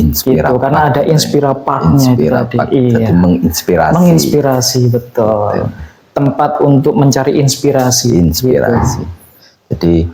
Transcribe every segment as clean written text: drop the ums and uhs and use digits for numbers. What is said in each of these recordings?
Inspira gitu, karena ada Inspiraparknya tadi. Iya. Jadi menginspirasi betul. Tempat untuk mencari inspirasi. Gitu. Jadi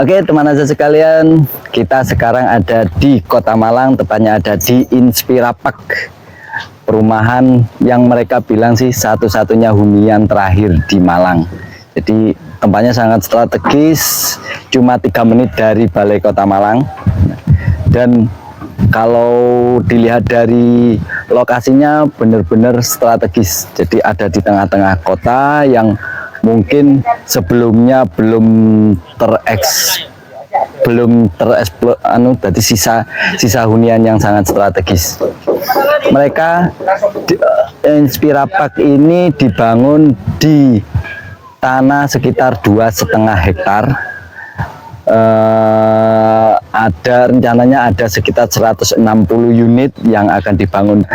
oke teman aja sekalian, kita sekarang ada di Kota Malang, tepatnya ada di Inspirapark, perumahan yang mereka bilang sih satu-satunya hunian terakhir di Malang. Jadi tempatnya sangat strategis, cuma 3 menit dari Balai Kota Malang. Dan kalau dilihat dari lokasinya benar-benar strategis, jadi ada di tengah-tengah kota yang mungkin sebelumnya belum tereksplor tadi sisa hunian yang sangat strategis. Mereka Inspirapark ini dibangun di tanah sekitar 2,5 hektar. Ada rencananya ada sekitar 160 unit yang akan dibangun.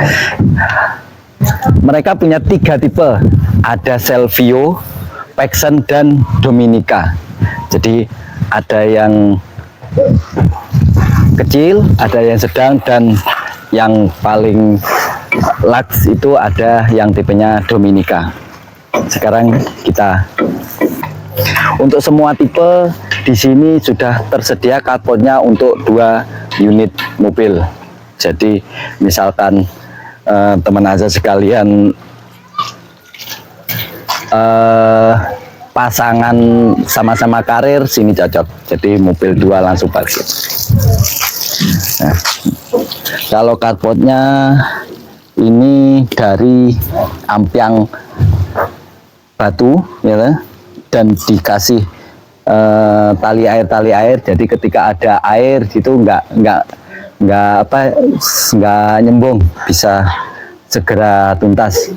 Mereka punya 3 tipe, ada Selvio, Pexen, dan Dominica. Jadi ada yang kecil, ada yang sedang, dan yang paling laks itu ada yang tipenya Dominica. Sekarang kita untuk semua tipe di sini sudah tersedia carportnya untuk 2 unit mobil. Jadi misalkan teman aja sekalian pasangan sama-sama karir, sini cocok. Jadi mobil 2 langsung parkir. Nah, kalau carportnya ini dari ampiang batu ya, dan dikasih tali air. Jadi ketika ada air gitu nggak nyembung, bisa segera tuntas.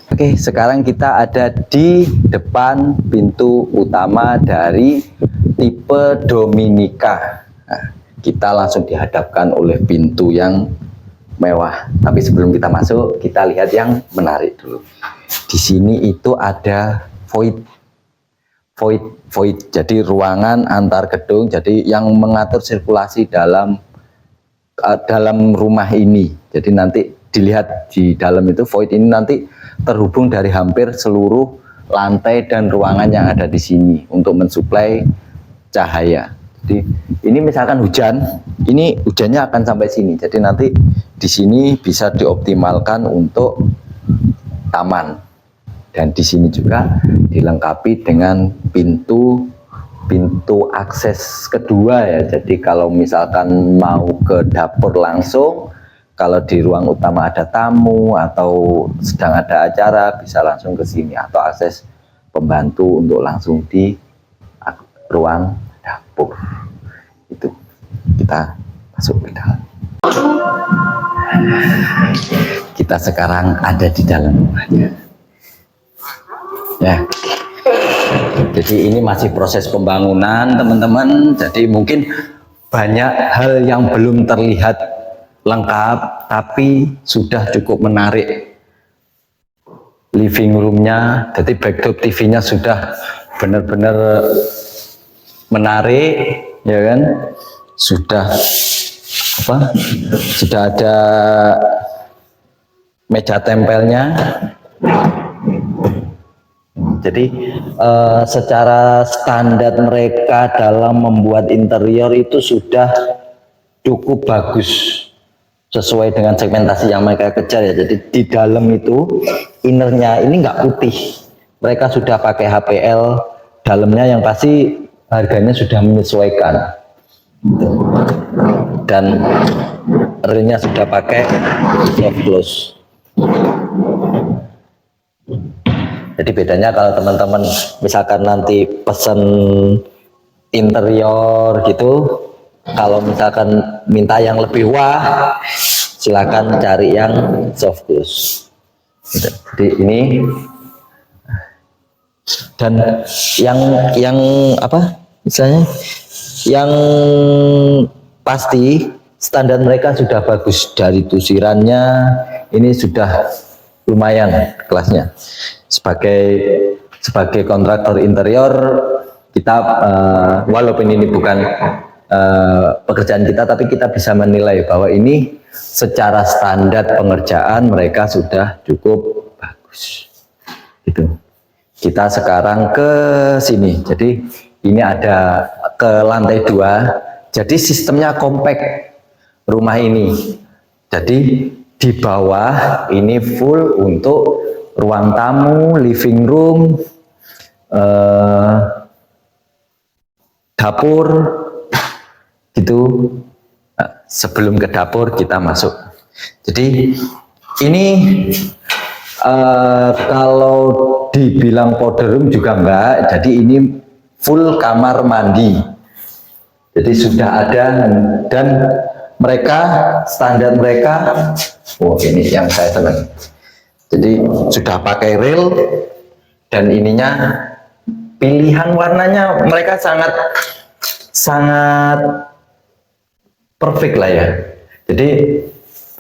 Oke, sekarang kita ada di depan pintu utama dari tipe Dominica. Nah, kita langsung dihadapkan oleh pintu yang mewah. Tapi sebelum kita masuk, kita lihat yang menarik dulu. Di sini itu ada void. Jadi ruangan antar gedung. Jadi yang mengatur sirkulasi dalam rumah ini. Jadi nanti dilihat di dalam itu void ini nanti terhubung dari hampir seluruh lantai dan ruangan yang ada di sini untuk mensuplai cahaya. Jadi ini misalkan hujan, ini hujannya akan sampai sini. Jadi nanti di sini bisa dioptimalkan untuk taman. Dan di sini juga dilengkapi dengan pintu akses kedua ya. Jadi kalau misalkan mau ke dapur langsung, kalau di ruang utama ada tamu atau sedang ada acara, bisa langsung ke sini, atau akses pembantu untuk langsung di ruang dapur. Itu kita masuk ke dalam. Kita sekarang ada di dalam rumahnya. Ya. Jadi ini masih proses pembangunan, teman-teman. Jadi mungkin banyak hal yang belum terlihat lengkap, tapi sudah cukup menarik. Living roomnya, jadi backdrop TV-nya sudah benar-benar menarik, ya kan? Sudah ada meja tempelnya. Jadi secara standar mereka dalam membuat interior itu sudah cukup bagus, sesuai dengan segmentasi yang mereka kejar ya. Jadi di dalam itu innernya ini nggak putih, mereka sudah pakai HPL, dalamnya yang pasti harganya sudah menyesuaikan, dan reelnya sudah pakai soft close. Jadi bedanya kalau teman-teman misalkan nanti pesen interior gitu, Kalau misalkan minta yang lebih wah, silakan cari yang soft close. Gitu. Jadi ini dan yang apa misalnya yang pasti standar mereka sudah bagus dari tusirannya, ini sudah lumayan kelasnya. Sebagai kontraktor interior kita walaupun ini bukan pekerjaan kita, tapi kita bisa menilai bahwa ini secara standar pengerjaan mereka sudah cukup bagus. Gitu. Kita sekarang ke sini, jadi ini ada ke lantai 2, jadi sistemnya kompak rumah ini. Jadi di bawah ini full untuk ruang tamu, living room, dapur, gitu. Nah, sebelum ke dapur kita masuk. Jadi ini kalau dibilang powder room juga enggak, jadi ini full kamar mandi. Jadi sudah ada dan mereka standar mereka, oh ini yang saya senang. Jadi sudah pakai rail dan ininya pilihan warnanya mereka sangat perfect lah ya. Jadi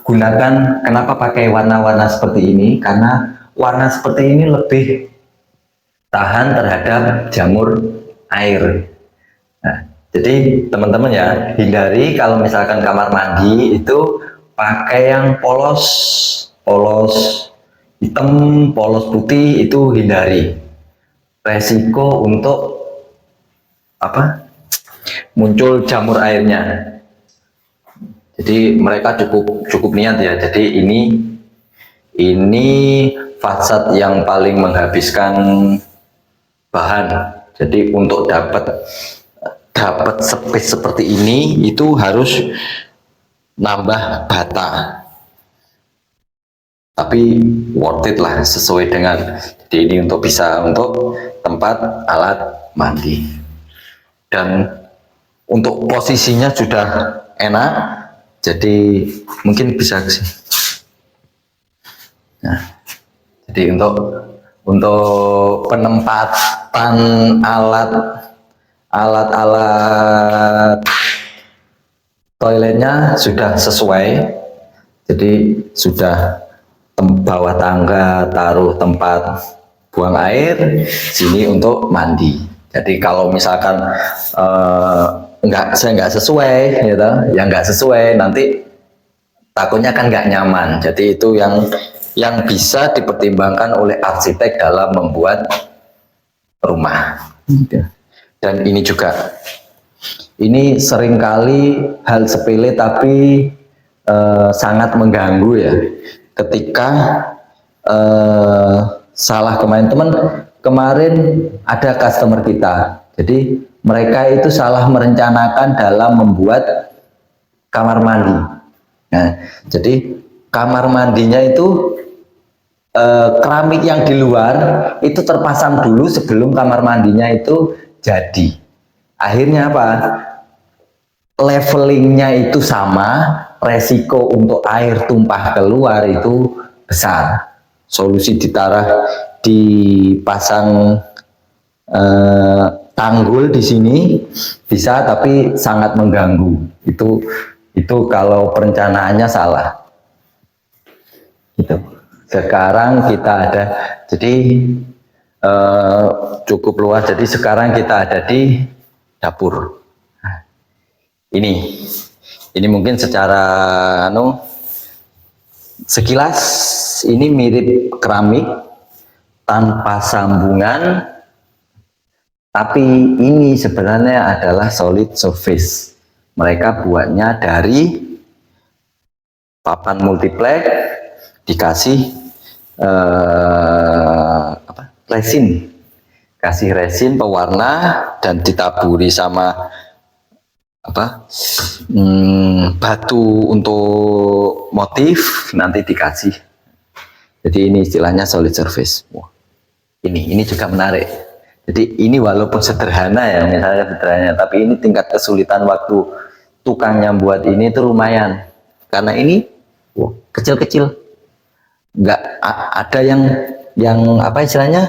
gunakan, kenapa pakai warna-warna seperti ini, karena warna seperti ini lebih tahan terhadap jamur air. Nah, jadi teman-teman ya, hindari kalau misalkan kamar mandi itu pakai yang polos hitam, polos putih, itu hindari. Resiko untuk apa? Muncul jamur airnya. Jadi mereka cukup niat ya. Jadi ini fasad yang paling menghabiskan bahan. Jadi untuk dapat space seperti ini itu harus nambah bata. Tapi worth it lah, sesuai dengan. Jadi ini untuk tempat alat mandi. Dan untuk posisinya sudah enak. Jadi mungkin bisa sih. Nah, jadi untuk penempatan alat toiletnya sudah sesuai. Jadi sudah bawah tangga taruh tempat buang air, sini untuk mandi. Jadi kalau misalkan nggak sesuai gitu, yang nggak sesuai nanti takutnya kan nggak nyaman. Jadi itu yang bisa dipertimbangkan oleh arsitek dalam membuat rumah. Dan ini juga, ini seringkali hal sepele tapi sangat mengganggu ya, ketika salah kemarin ada customer kita. Jadi mereka itu salah merencanakan dalam membuat kamar mandi. Nah, jadi kamar mandinya itu keramik yang di luar itu terpasang dulu sebelum kamar mandinya itu jadi. Akhirnya apa? Levelingnya itu sama, resiko untuk air tumpah keluar itu besar. Solusi dipasang tanggul di sini bisa, tapi sangat mengganggu. Itu kalau perencanaannya salah. Gitu. Sekarang kita ada, jadi cukup luas. Jadi sekarang kita ada di dapur. Nah, ini mungkin secara sekilas ini mirip keramik tanpa sambungan. Tapi ini sebenarnya adalah solid surface. Mereka buatnya dari papan multiplex, dikasih resin, kasih resin pewarna dan ditaburi sama batu untuk motif, nanti dikasih. Jadi ini istilahnya solid surface. Wah, ini juga menarik. Jadi ini walaupun sederhana ya, misalnya sederhana, tapi ini tingkat kesulitan waktu tukangnya buat ini tuh lumayan, karena ini kecil-kecil, nggak ada yang apa istilahnya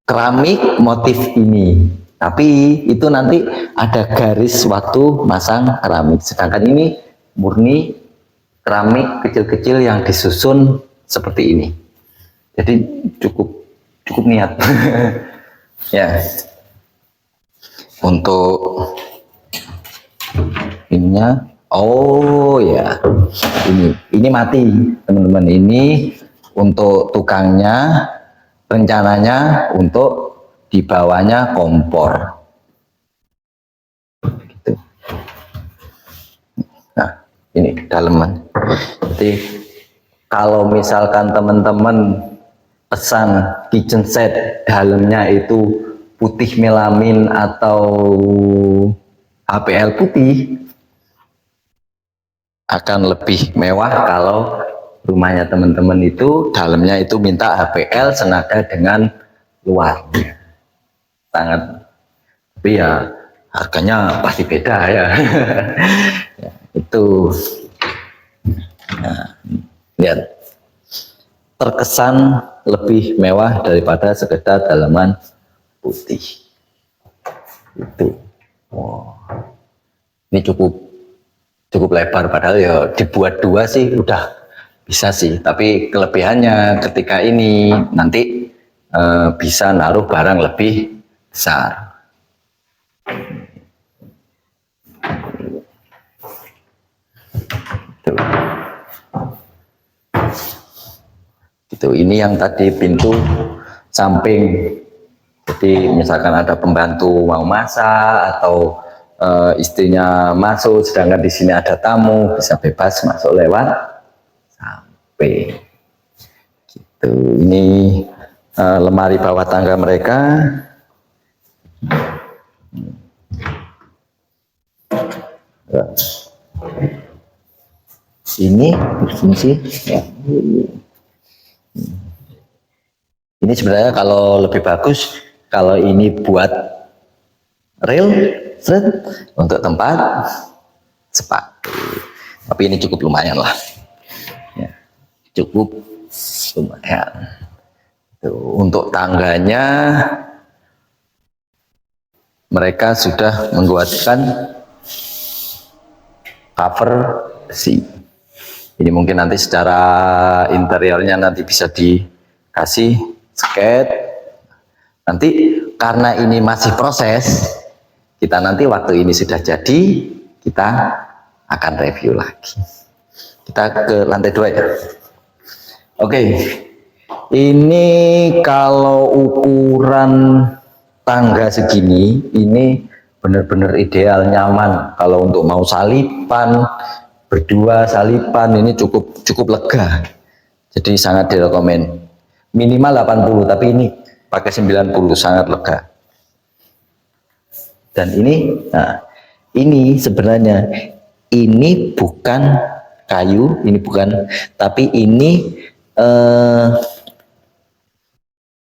keramik motif ini, tapi itu nanti ada garis waktu masang keramik, sedangkan ini murni keramik kecil-kecil yang disusun seperti ini. Jadi cukup niat. Ya, untuk ininya, oh ya, ini mati teman-teman. Ini untuk tukangnya, rencananya untuk dibawanya kompor. Gitu. Nah, ini daleman. Jadi kalau misalkan teman-teman pesan kitchen set dalamnya itu putih melamin atau HPL putih, akan lebih mewah kalau rumahnya teman-teman itu dalamnya itu minta HPL senada dengan luarnya. Sangat, tapi ya harganya pasti beda ya. Ya, itu. Nah, lihat, terkesan lebih mewah daripada sekedar dalaman putih. Itu. Wow. Ini cukup lebar, padahal ya dibuat dua sih udah bisa sih, tapi kelebihannya ketika ini nanti bisa naruh barang lebih besar. Gitu. Ini yang tadi pintu samping, jadi misalkan ada pembantu mau masak atau istrinya masuk, sedangkan di sini ada tamu, bisa bebas masuk lewat samping. Gitu. Ini lemari bawah tangga mereka. Ini berfungsi ya. Ini sebenarnya kalau lebih bagus kalau ini buat rel untuk tempat sepatu, tapi ini cukup lumayan lah ya, cukup lumayan. Tuh, untuk tangganya mereka sudah membuatkan cover besi. Ini mungkin nanti secara interiornya nanti bisa dikasih sket. Nanti karena ini masih proses, kita nanti waktu ini sudah jadi, kita akan review lagi. Kita ke lantai 2 ya. Oke, ini kalau ukuran tangga segini, ini benar-benar ideal, nyaman. Kalau untuk mau salipan, berdua salipan, ini cukup lega. Jadi sangat direkomend. Minimal 80, tapi ini pakai 90, sangat lega. Dan ini, nah, ini sebenarnya ini bukan kayu, ini bukan, tapi ini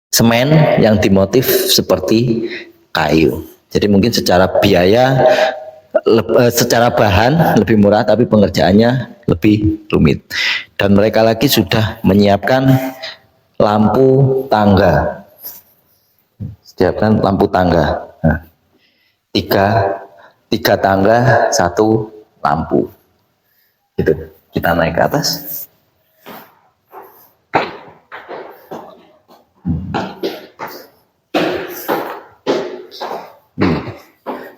semen yang dimotif seperti kayu. Jadi mungkin secara biaya, secara bahan lebih murah, tapi pengerjaannya lebih rumit. Dan mereka lagi sudah menyiapkan lampu tangga. Siapkan lampu tangga. Nah, tiga tangga, satu lampu. Gitu. Kita naik ke atas.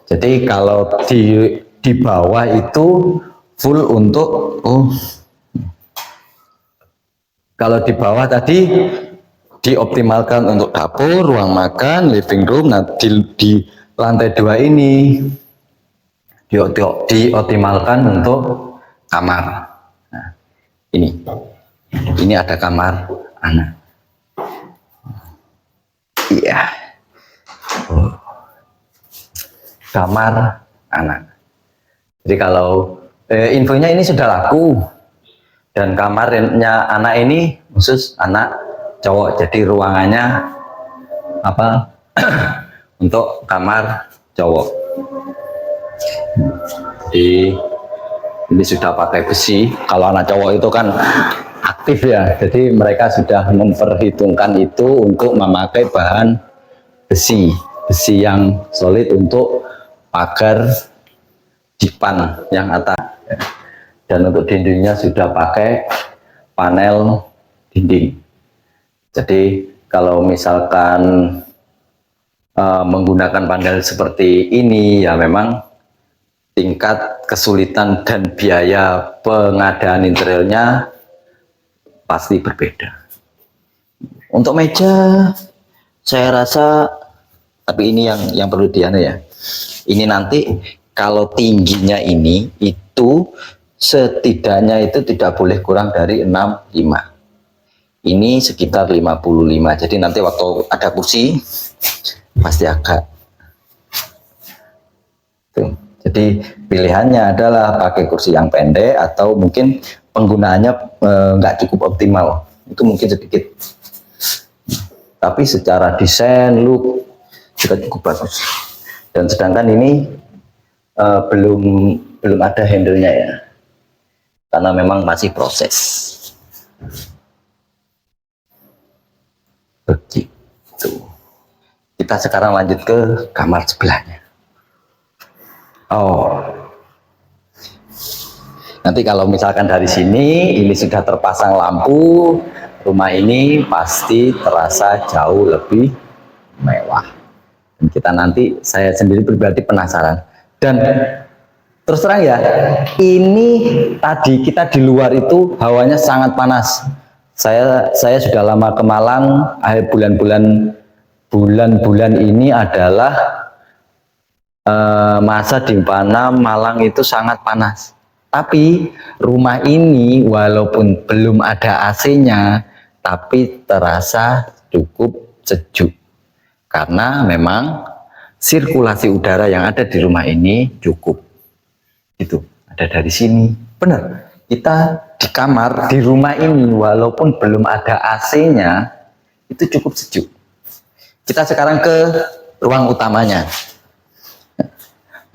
Jadi kalau di bawah itu full untuk kalau di bawah tadi dioptimalkan untuk dapur, ruang makan, living room. Nah, di lantai 2 ini dioptimalkan untuk kamar. Nah, ini ada kamar anak. Iya. Kamar anak. Jadi kalau infonya ini sudah laku, dan kamarnya anak ini khusus anak cowok, jadi ruangannya apa untuk kamar cowok. Jadi ini sudah pakai besi. Kalau anak cowok itu kan aktif ya, jadi mereka sudah memperhitungkan itu untuk memakai bahan besi yang solid untuk pagar dipan yang atas. Dan untuk dindingnya sudah pakai panel dinding. Jadi kalau misalkan menggunakan panel seperti ini, ya memang tingkat kesulitan dan biaya pengadaan interiornya pasti berbeda. Untuk meja, saya rasa, tapi ini yang perlu diana ya. Ini nanti kalau tingginya ini itu setidaknya itu tidak boleh kurang dari 65. Ini sekitar 55. Jadi nanti waktu ada kursi pasti agak tuh. Jadi pilihannya adalah pakai kursi yang pendek atau mungkin penggunaannya nggak cukup optimal, itu mungkin sedikit, tapi secara desain look juga cukup bagus. Dan sedangkan ini belum ada handle-nya ya, karena memang masih proses. Begitu. Kita sekarang lanjut ke kamar sebelahnya. Oh, nanti kalau misalkan dari sini ini sudah terpasang lampu, rumah ini pasti terasa jauh lebih mewah. Dan kita nanti, saya sendiri pribadi penasaran. Dan terus terang ya, ini tadi kita di luar itu hawanya sangat panas. Saya sudah lama ke Malang, akhir bulan-bulan ini adalah masa di mana Malang itu sangat panas. Tapi rumah ini walaupun belum ada AC-nya, tapi terasa cukup sejuk. Karena memang sirkulasi udara yang ada di rumah ini cukup. Itu ada dari sini. Benar. Kita di kamar di rumah ini walaupun belum ada AC-nya itu cukup sejuk. Kita sekarang ke ruang utamanya.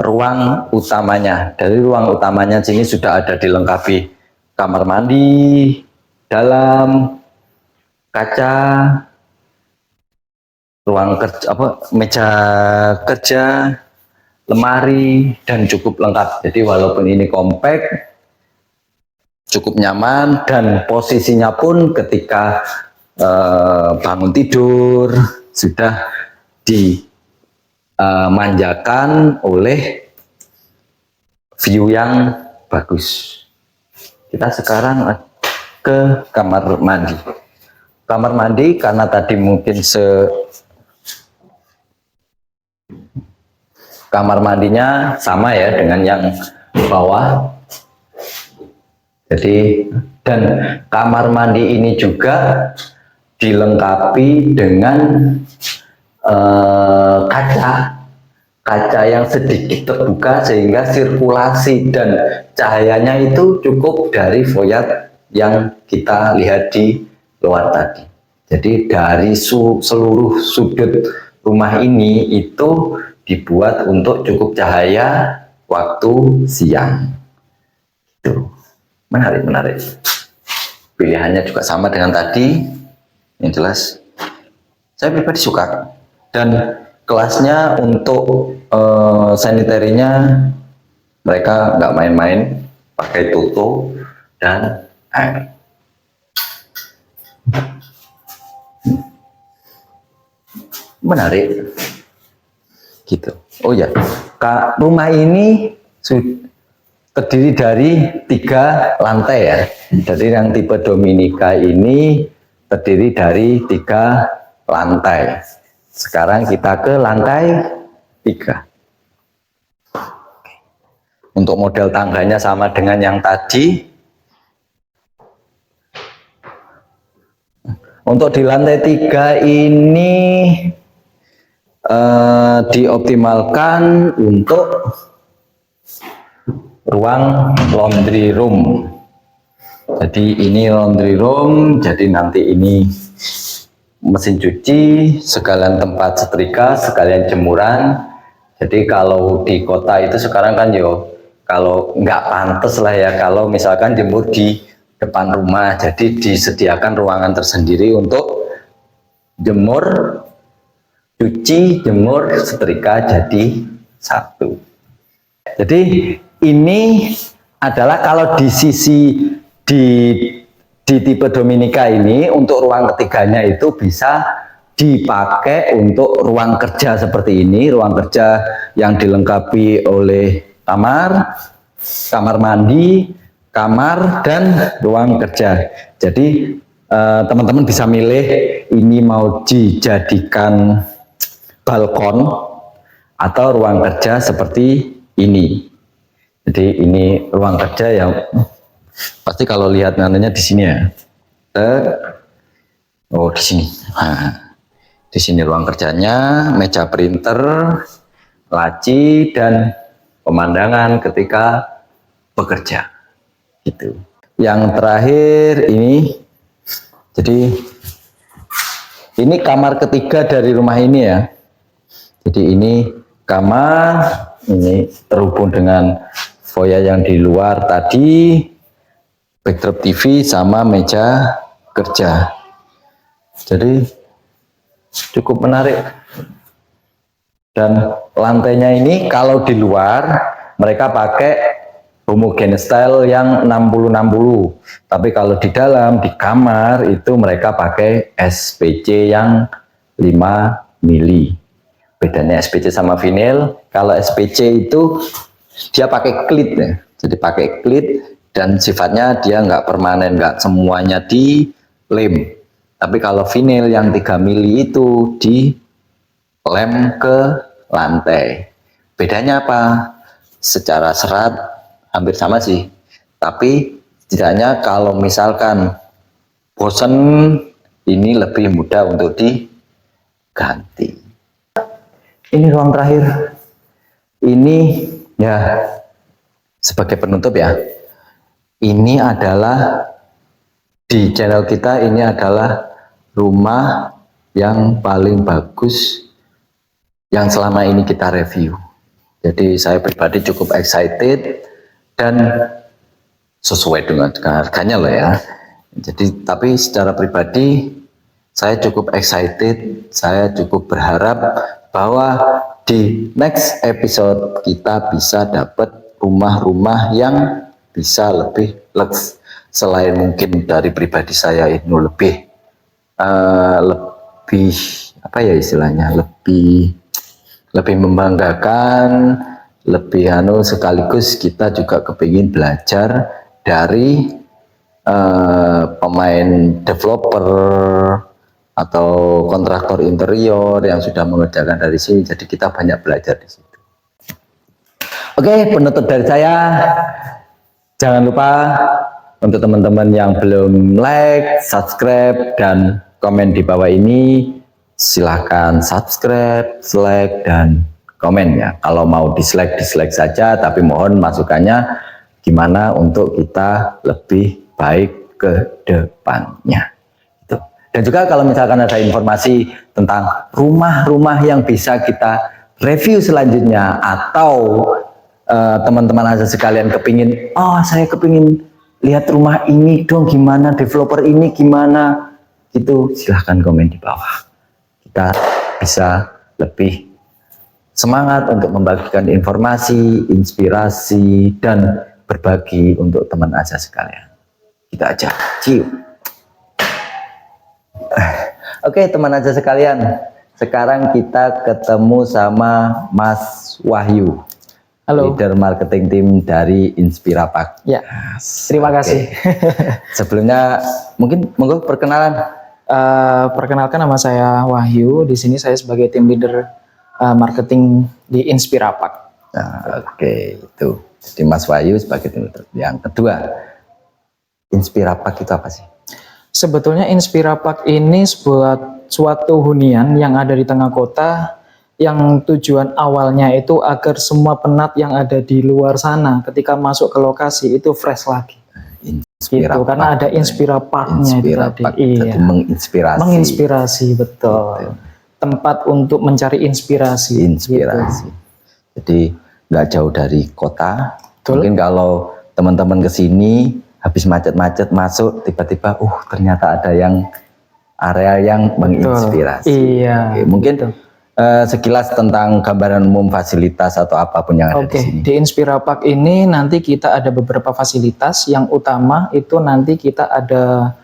Dari ruang utamanya sini sudah ada dilengkapi kamar mandi dalam, kaca, ruang kerja, meja kerja, lemari, dan cukup lengkap. Jadi walaupun ini kompak, cukup nyaman, dan posisinya pun ketika bangun tidur sudah dimanjakan oleh view yang bagus. Kita sekarang ke kamar mandi. Kamar mandi karena tadi mungkin kamar mandinya sama ya dengan yang bawah. Jadi, dan kamar mandi ini juga dilengkapi dengan kaca yang sedikit terbuka sehingga sirkulasi dan cahayanya itu cukup dari foyer yang kita lihat di luar tadi. Jadi dari seluruh sudut rumah ini itu dibuat untuk cukup cahaya waktu siang. Itu menarik. Pilihannya juga sama dengan tadi. Yang jelas saya pribadi suka. Dan kelasnya untuk sanitarinya mereka nggak main-main, pakai tutup dan air. Menarik gitu. Oh ya, rumah ini terdiri dari 3 lantai ya. Jadi yang tipe Dominika ini terdiri dari 3 lantai. Sekarang kita ke lantai 3. Untuk model tangganya sama dengan yang tadi. Untuk di lantai 3 ini dioptimalkan untuk ruang laundry room. Jadi ini laundry room, jadi nanti ini mesin cuci, sekalian tempat setrika, sekalian jemuran. Jadi kalau di kota itu sekarang kan yo, kalau nggak pantas lah ya kalau misalkan jemur di depan rumah. Jadi disediakan ruangan tersendiri untuk jemur, cuci, jemur, setrika jadi satu. Jadi ini adalah kalau di sisi di tipe Dominica ini untuk ruang ketiganya itu bisa dipakai untuk ruang kerja seperti ini, ruang kerja yang dilengkapi oleh kamar, kamar mandi, kamar, dan ruang kerja. Jadi teman-teman bisa milih ini mau dijadikan balkon atau ruang kerja seperti ini. Jadi ini ruang kerja yang pasti kalau lihat nantinya di sini ya. Oh di sini. Nah, di sini ruang kerjanya, meja printer, laci, dan pemandangan ketika bekerja. Gitu. Yang terakhir ini, jadi ini kamar ketiga dari rumah ini ya. Jadi ini kamar, ini terhubung dengan foyer yang di luar tadi, backdrop TV sama meja kerja. Jadi cukup menarik. Dan lantainya ini kalau di luar mereka pakai homogeneous style yang 60-60. Tapi kalau di dalam di kamar itu mereka pakai SPC yang 5 mili. Bedanya SPC sama vinil, kalau SPC itu dia pakai klit ya. Jadi pakai klit dan sifatnya dia nggak permanen, nggak semuanya di lem. Tapi kalau vinil yang 3 mili itu di lem ke lantai. Bedanya apa? Secara serat hampir sama sih. Tapi setidaknya kalau misalkan bosen ini lebih mudah untuk diganti. Ini ruang terakhir. Ini ya sebagai penutup ya. Ini adalah di channel kita ini adalah rumah yang paling bagus yang selama ini kita review. Jadi saya pribadi cukup excited dan sesuai dengan harganya loh ya. Jadi tapi secara pribadi saya cukup excited, saya cukup berharap bahwa di next episode kita bisa dapat rumah-rumah yang bisa lebih lux. Selain mungkin dari pribadi saya itu lebih apa ya istilahnya, lebih membanggakan, lebih sekaligus kita juga kepingin belajar dari pemain developer atau kontraktor interior yang sudah mengerjakan dari sini. Jadi kita banyak belajar di situ. Oke, penutup dari saya. Jangan lupa untuk teman-teman yang belum like, subscribe, dan komen di bawah ini, silahkan subscribe, like, dan komen ya. Kalau mau dislike saja, tapi mohon masukannya gimana untuk kita lebih baik ke depannya. Gitu. Dan juga kalau misalkan ada informasi tentang rumah-rumah yang bisa kita review selanjutnya, atau teman-teman aja sekalian kepingin, oh saya kepingin lihat rumah ini dong, gimana developer ini gimana, gitu, silahkan komen di bawah. Kita bisa lebih semangat untuk membagikan informasi, inspirasi, dan berbagi untuk teman aja sekalian. Kita aja, cium. Oke teman aja sekalian, sekarang kita ketemu sama Mas Wahyu. Halo. Leader marketing tim dari Inspirapak. Ya, terima kasih. Sebelumnya mungkin monggo perkenalan. Perkenalkan, nama saya Wahyu. Di sini saya sebagai tim leader marketing di Inspirapak. Nah, oke, itu. Jadi Mas Wahyu sebagai tim leader. Yang kedua, Inspirapak itu apa sih? Sebetulnya Inspirapak ini suatu hunian yang ada di tengah kota, yang tujuan awalnya itu agar semua penat yang ada di luar sana ketika masuk ke lokasi itu fresh lagi. Gitu, karena ada Inspirapaknya itu tadi. Iya. Menginspirasi, betul. Tempat untuk mencari inspirasi. Gitu. Jadi nggak jauh dari kota. Betul. Mungkin kalau teman-teman kesini habis macet-macet masuk, tiba-tiba, ternyata ada yang area yang menginspirasi. Iya. Oke, mungkin sekilas tentang gambaran umum fasilitas atau apapun yang ada di sini. Di Inspira Park ini nanti kita ada beberapa fasilitas. Yang utama itu nanti kita ada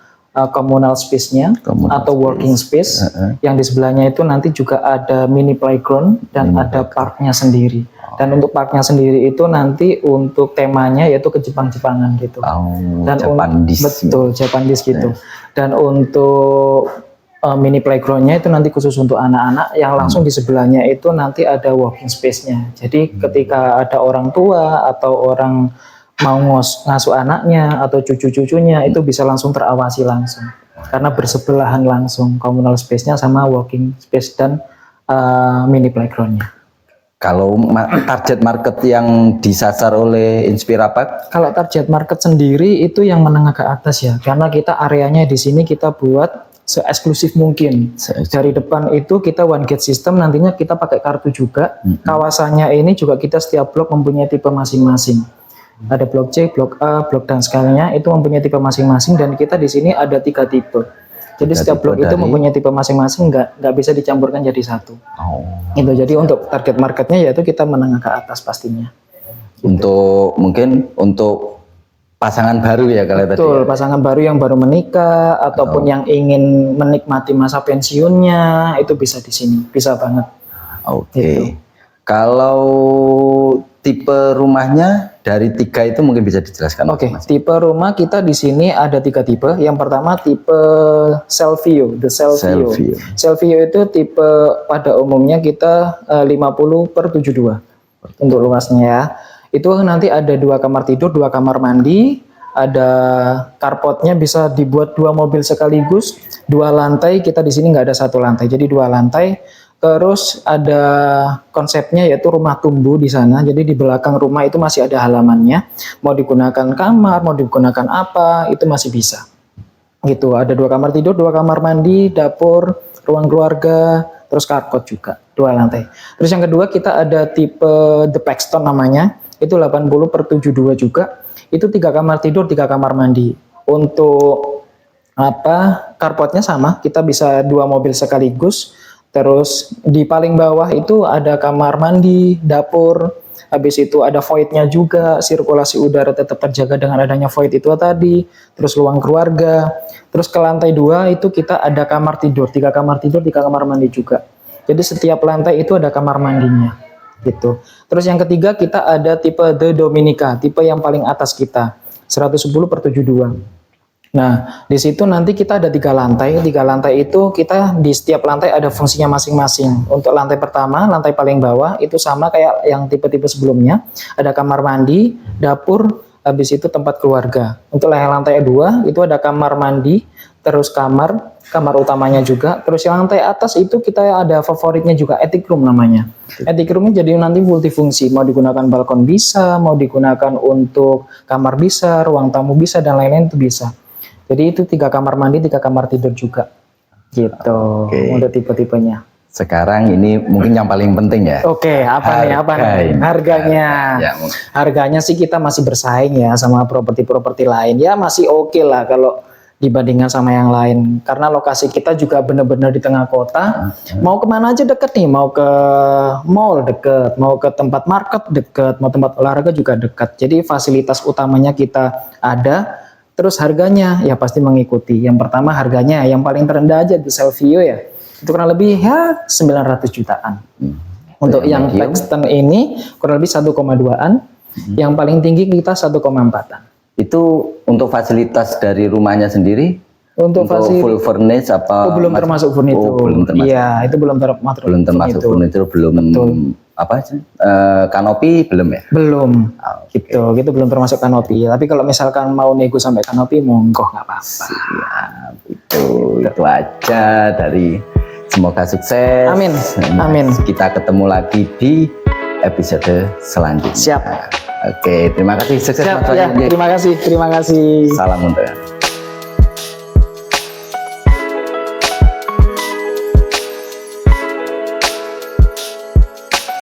communal space-nya atau working space. Yang di sebelahnya itu nanti juga ada mini playground dan ada parknya sendiri. Dan untuk parknya sendiri itu nanti untuk temanya yaitu ke Jepang-Jepangan gitu. Dan Japanese. Betul, Japanese gitu. Dan untuk mini playgroundnya itu nanti khusus untuk anak-anak. Yang langsung di sebelahnya itu nanti ada walking space-nya. Jadi ketika ada orang tua atau orang mau ngasuh anaknya atau cucu-cucunya itu bisa langsung terawasi langsung. Karena bersebelahan langsung communal space-nya sama walking space dan mini playground-nya. Kalau target market yang disasar oleh Inspira Park? Kalau target market sendiri itu yang menengah ke atas ya, karena kita areanya di sini kita buat se-eksklusif mungkin. Dari depan itu kita one gate system, nantinya kita pakai kartu juga. Kawasannya ini juga kita setiap blok mempunyai tipe masing-masing. Ada blok C, blok A, blok dan segalanya itu mempunyai tipe masing-masing dan kita di sini ada 3 tipe. Jadi setiap blok itu mempunyai tipe masing-masing, nggak bisa dicampurkan jadi satu. Itu jadi untuk target marketnya yaitu kita menengah ke atas pastinya. Untuk mungkin untuk pasangan baru ya kalau tadi. Betul, pasangan baru yang baru menikah ataupun yang ingin menikmati masa pensiunnya itu bisa di sini, bisa banget. Oke. Kalau tipe rumahnya dari 3 itu mungkin bisa dijelaskan. Oke, tipe rumah kita di sini ada 3 tipe. Yang pertama tipe self view, the self view. Self view itu tipe pada umumnya kita 50/72 untuk luasnya ya. Itu nanti ada 2 kamar tidur, 2 kamar mandi, ada carportnya bisa dibuat 2 mobil sekaligus, 2 lantai. Kita di sini nggak ada 1 lantai, jadi 2 lantai. Terus ada konsepnya yaitu rumah tumbuh di sana. Jadi di belakang rumah itu masih ada halamannya. Mau digunakan kamar, mau digunakan apa, itu masih bisa. Gitu. Ada 2 kamar tidur, 2 kamar mandi, dapur, ruang keluarga, terus carport juga, 2 lantai. Terus yang kedua kita ada tipe The Paxton namanya. Itu 80/72 juga. Itu 3 kamar tidur, 3 kamar mandi. Untuk carportnya sama, kita bisa 2 mobil sekaligus. Terus di paling bawah itu ada kamar mandi, dapur, habis itu ada void-nya juga, sirkulasi udara tetap terjaga dengan adanya void itu tadi, terus ruang keluarga. Terus ke lantai 2 itu kita ada kamar tidur, 3 kamar tidur, 3 kamar mandi juga. Jadi setiap lantai itu ada kamar mandinya gitu. Terus yang ketiga kita ada tipe The Dominica, tipe yang paling atas kita, 110/72. Nah, di situ nanti kita ada 3 lantai. 3 lantai itu kita di setiap lantai ada fungsinya masing-masing. Untuk lantai pertama, lantai paling bawah itu sama kayak yang tipe-tipe sebelumnya. Ada kamar mandi, dapur, habis itu tempat keluarga. Untuk lantai 2 itu ada kamar mandi, terus kamar utamanya juga. Terus yang lantai atas itu kita ada favoritnya juga, attic room namanya. Attic roomnya jadi nanti multifungsi. Mau digunakan balkon bisa, mau digunakan untuk kamar bisa, ruang tamu bisa, dan lain-lain itu bisa. Jadi itu 3 kamar mandi, 3 kamar tidur juga. Gitu. Untuk tipe-tipenya. Sekarang ini mungkin yang paling penting ya. Oke, apa nih? Harganya. Harganya sih kita masih bersaing ya sama properti-properti lain. Ya masih oke lah kalau dibandingkan sama yang lain. Karena lokasi kita juga benar-benar di tengah kota. Mau kemana aja deket nih. Mau ke mall deket, mau ke tempat market deket, mau tempat olahraga juga dekat. Jadi fasilitas utamanya kita ada. Terus harganya ya pasti mengikuti. Yang pertama harganya yang paling terendah aja di Selfio ya. Itu kurang lebih ya 900 jutaan. Untuk yang Paxton ini kurang lebih 1,2-an. Yang paling tinggi kita 1,4-an. Itu untuk fasilitas dari rumahnya sendiri? Untuk full furnish apa? Belum termasuk furniture. Iya, itu belum termasuk. Belum termasuk furniture, belum. Betul. Apa sih? Kanopi belum ya? Belum. Gitu belum termasuk kanopi. Tapi kalau misalkan mau nego sampai kanopi, monggo nggak apa-apa. Siap, itu aja dari semoga sukses. Amin. Amin. Kita ketemu lagi di episode selanjutnya. Siap. Oke, terima kasih. Sukses. Siap, ya, terima kasih. Salam untuk